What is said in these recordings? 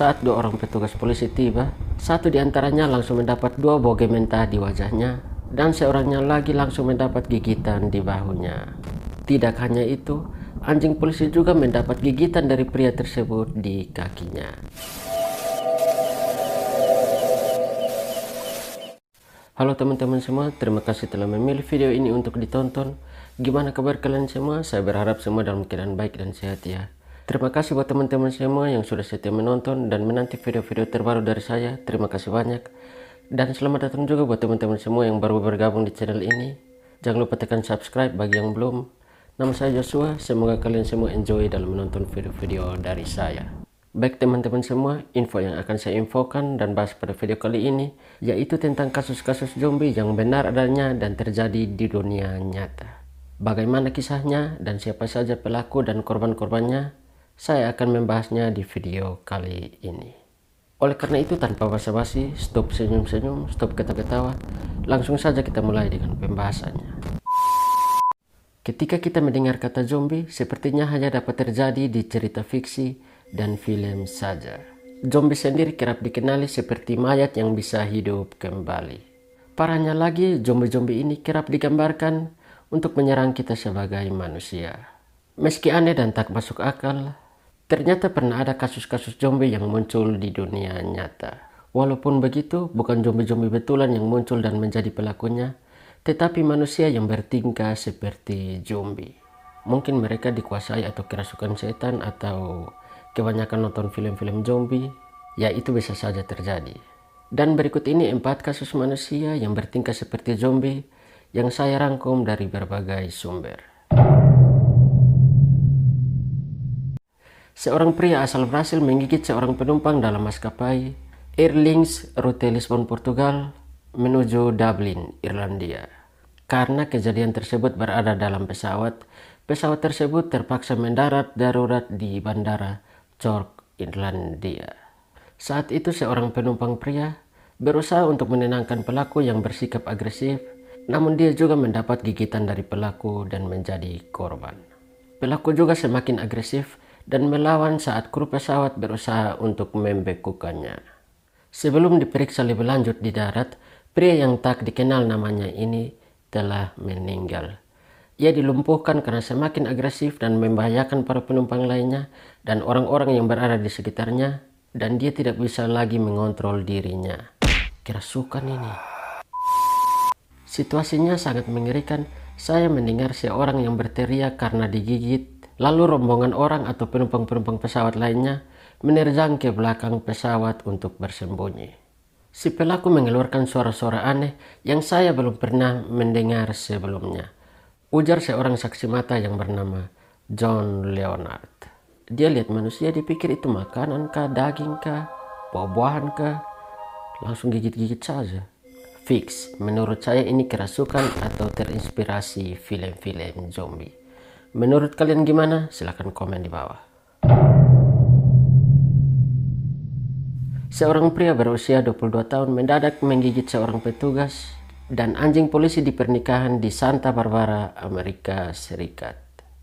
Saat dua orang petugas polisi tiba, satu di antaranya langsung mendapat 2 boge mentah di wajahnya, dan seorangnya lagi langsung mendapat gigitan di bahunya. Tidak hanya itu, anjing polisi juga mendapat gigitan dari pria tersebut di kakinya. Halo teman-teman semua, terima kasih telah memilih video ini untuk ditonton. Gimana kabar kalian semua? Saya berharap semua dalam keadaan baik dan sehat ya. Terima kasih buat teman-teman semua yang sudah setia menonton dan menanti video-video terbaru dari saya. Terima kasih banyak. Dan selamat datang juga buat teman-teman semua yang baru bergabung di channel ini. Jangan lupa tekan subscribe bagi yang belum. Nama saya Joshua, semoga kalian semua enjoy dalam menonton video-video dari saya. Baik teman-teman semua, info yang akan saya infokan dan bahas pada video kali ini yaitu tentang kasus-kasus zombie yang benar adanya dan terjadi di dunia nyata. Bagaimana kisahnya dan siapa saja pelaku dan korban-korbannya, saya akan membahasnya di video kali ini. Oleh karena itu, tanpa basa-basi, stop senyum-senyum, stop ketawa-ketawa, langsung saja kita mulai dengan pembahasannya. Ketika kita mendengar kata zombie, sepertinya hanya dapat terjadi di cerita fiksi dan film saja. Zombie sendiri kerap dikenali seperti mayat yang bisa hidup kembali. Parahnya lagi, zombie-zombie ini kerap digambarkan untuk menyerang kita sebagai manusia. Meski aneh dan tak masuk akal, ternyata pernah ada kasus-kasus zombie yang muncul di dunia nyata. Walaupun begitu, bukan zombie-zombie betulan yang muncul dan menjadi pelakunya, tetapi manusia yang bertingkah seperti zombie. Mungkin mereka dikuasai atau kerasukan setan atau kebanyakan nonton film-film zombie, ya itu bisa saja terjadi. Dan berikut ini 4 kasus manusia yang bertingkah seperti zombie yang saya rangkum dari berbagai sumber. Seorang pria asal Brasil menggigit seorang penumpang dalam maskapai Airlines rute Lisbon, Portugal menuju Dublin, Irlandia. Karena kejadian tersebut berada dalam pesawat tersebut terpaksa mendarat darurat di Bandara Cork, Irlandia. Saat itu seorang penumpang pria berusaha untuk menenangkan pelaku yang bersikap agresif, namun dia juga mendapat gigitan dari pelaku dan menjadi korban. Pelaku juga semakin agresif dan melawan saat kru pesawat berusaha untuk membekukannya. Sebelum diperiksa lebih lanjut di darat, pria yang tak dikenal namanya ini telah meninggal. Ia dilumpuhkan karena semakin agresif dan membahayakan para penumpang lainnya dan orang-orang yang berada di sekitarnya, dan dia tidak bisa lagi mengontrol dirinya. Kerasukan ini. Situasinya sangat mengerikan. Saya mendengar seorang yang berteriak karena digigit. Lalu rombongan orang atau penumpang-penumpang pesawat lainnya menerjang ke belakang pesawat untuk bersembunyi. Si pelaku mengeluarkan suara-suara aneh yang saya belum pernah mendengar sebelumnya. Ujar seorang saksi mata yang bernama John Leonard. Dia lihat manusia, dipikir itu makanan kah, daging kah, buah-buahan kah. Langsung gigit-gigit saja. Fix, menurut saya ini kerasukan atau terinspirasi film-film zombie. Menurut kalian gimana? Silahkan komen di bawah. Seorang pria berusia 22 tahun mendadak menggigit seorang petugas dan anjing polisi di pernikahan di Santa Barbara, Amerika Serikat.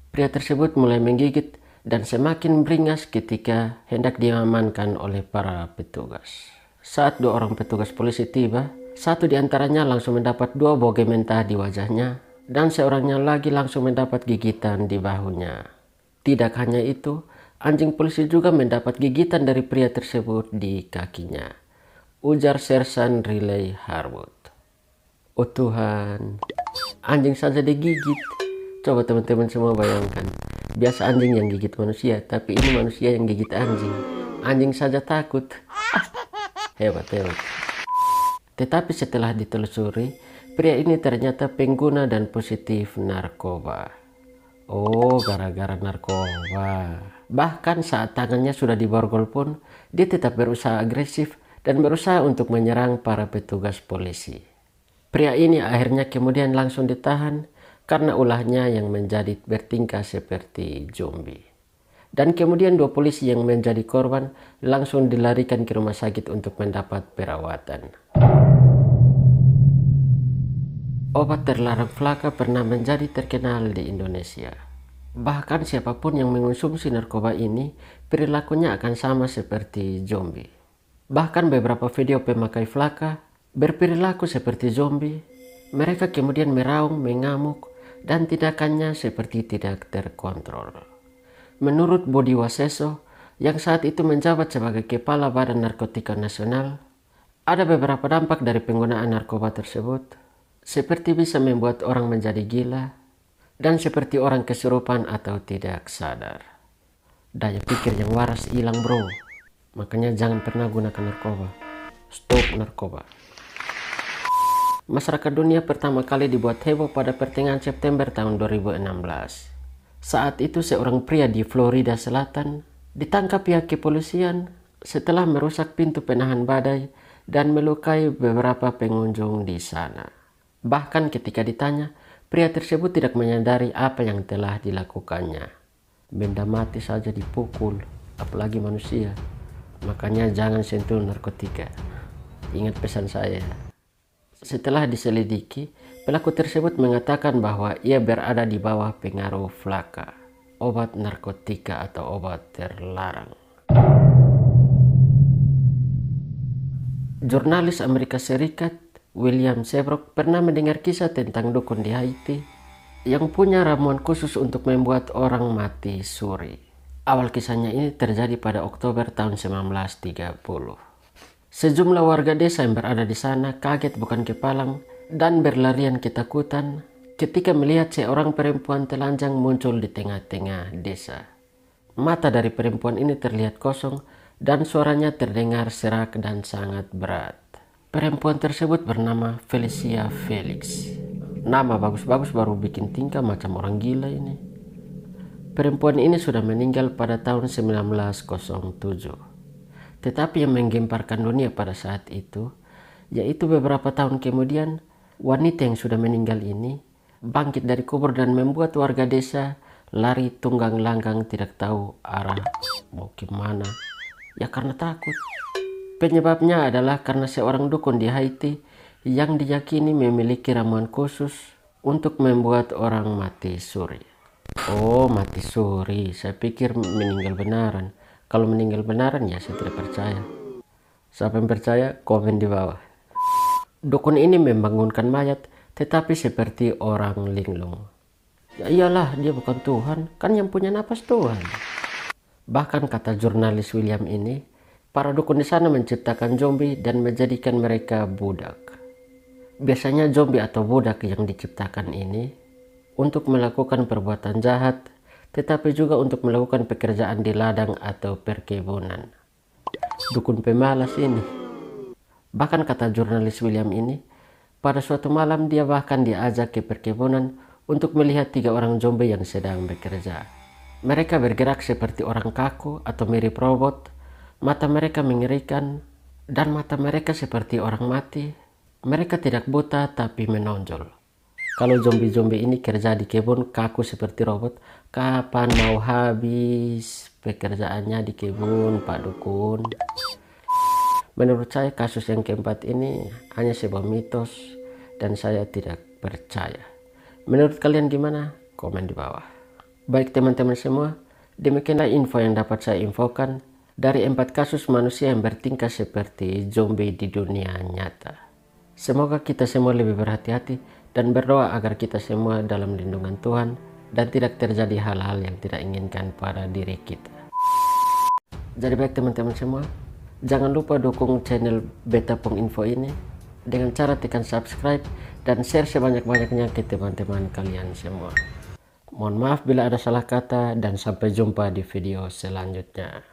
Pria tersebut mulai menggigit dan semakin beringas ketika hendak diamankan oleh para petugas. Saat 2 orang petugas polisi tiba, satu di antaranya langsung mendapat 2 boge mentah di wajahnya, dan seorangnya lagi langsung mendapat gigitan di bahunya. Tidak hanya itu, anjing polisi juga mendapat gigitan dari pria tersebut di kakinya. Ujar Sersan Riley Harwood. Oh Tuhan, anjing saja digigit. Coba teman-teman semua bayangkan. Biasa anjing yang gigit manusia, tapi ini manusia yang gigit anjing. Anjing saja takut. Hebat. Tetapi setelah ditelusuri, pria ini ternyata pengguna dan positif narkoba. Oh, gara-gara narkoba. Bahkan saat tangannya sudah diborgol pun, dia tetap berusaha agresif dan berusaha untuk menyerang para petugas polisi. Pria ini akhirnya kemudian langsung ditahan karena ulahnya yang menjadi bertingkah seperti zombie. Dan kemudian 2 polisi yang menjadi korban langsung dilarikan ke rumah sakit untuk mendapat perawatan. Obat terlarang Flaka pernah menjadi terkenal di Indonesia. Bahkan siapapun yang mengonsumsi narkoba ini, perilakunya akan sama seperti zombie. Bahkan beberapa video pemakai Flaka berperilaku seperti zombie. Mereka kemudian meraung, mengamuk, dan tindakannya seperti tidak terkontrol. Menurut Budi Waseso, yang saat itu menjabat sebagai Kepala Badan Narkotika Nasional, ada beberapa dampak dari penggunaan narkoba tersebut, seperti bisa membuat orang menjadi gila, dan seperti orang kesurupan atau tidak sadar. Daya pikir yang waras hilang bro, makanya jangan pernah gunakan narkoba. Stop narkoba. Masyarakat dunia pertama kali dibuat heboh pada pertengahan September tahun 2016. Saat itu seorang pria di Florida Selatan ditangkap pihak kepolisian setelah merusak pintu penahan badai dan melukai beberapa pengunjung di sana. Bahkan ketika ditanya, pria tersebut tidak menyadari apa yang telah dilakukannya. Benda mati saja dipukul, apalagi manusia. Makanya jangan sentuh narkotika. Ingat pesan saya. Setelah diselidiki, pelaku tersebut mengatakan bahwa ia berada di bawah pengaruh Flaka, obat narkotika atau obat terlarang. Jurnalis Amerika Serikat William Seabrook pernah mendengar kisah tentang dukun di Haiti yang punya ramuan khusus untuk membuat orang mati suri. Awal kisahnya ini terjadi pada Oktober tahun 1930. Sejumlah warga desa yang berada di sana kaget bukan kepalang dan berlarian ketakutan ketika melihat seorang perempuan telanjang muncul di tengah-tengah desa. Mata dari perempuan ini terlihat kosong dan suaranya terdengar serak dan sangat berat. Perempuan tersebut bernama Felicia Felix. Nama bagus-bagus baru bikin tingkah macam orang gila ini. Perempuan ini sudah meninggal pada tahun 1907. Tetapi yang menggemparkan dunia pada saat itu, yaitu beberapa tahun kemudian, wanita yang sudah meninggal ini bangkit dari kubur dan membuat warga desa lari tunggang langgang tidak tahu arah mau kemana. Ya karena takut. Penyebabnya adalah karena seorang dukun di Haiti yang diyakini memiliki ramuan khusus untuk membuat orang mati suri. Oh, mati suri. Saya pikir meninggal benaran. Kalau meninggal benaran ya saya tidak percaya. Siapa yang percaya, komen di bawah. Dukun ini membangunkan mayat tetapi seperti orang linglung. Ya iyalah, dia bukan Tuhan, kan yang punya napas Tuhan. Bahkan kata jurnalis William ini, para dukun di sana menciptakan zombie dan menjadikan mereka budak. Biasanya zombie atau budak yang diciptakan ini untuk melakukan perbuatan jahat, tetapi juga untuk melakukan pekerjaan di ladang atau perkebunan. Dukun pemalas ini. Bahkan kata jurnalis William ini, pada suatu malam dia bahkan diajak ke perkebunan untuk melihat 3 orang zombie yang sedang bekerja. Mereka bergerak seperti orang kaku atau mirip robot, mata mereka mengerikan, dan mata mereka seperti orang mati. Mereka tidak buta tapi menonjol. Kalau zombie-zombie ini kerja di kebun kaku seperti robot, kapan mau habis pekerjaannya di kebun, Pak Dukun? Menurut saya kasus yang keempat ini hanya sebuah mitos dan saya tidak percaya. Menurut kalian gimana? Komen di bawah. Baik teman-teman semua, demikianlah info yang dapat saya infokan dari 4 kasus manusia yang bertingkah seperti zombie di dunia nyata. Semoga kita semua lebih berhati-hati dan berdoa agar kita semua dalam lindungan Tuhan dan tidak terjadi hal-hal yang tidak inginkan pada diri kita. Jadi baik teman-teman semua, jangan lupa dukung channel Betapong Info ini dengan cara tekan subscribe dan share sebanyak-banyaknya ke teman-teman kalian semua. Mohon maaf bila ada salah kata dan sampai jumpa di video selanjutnya.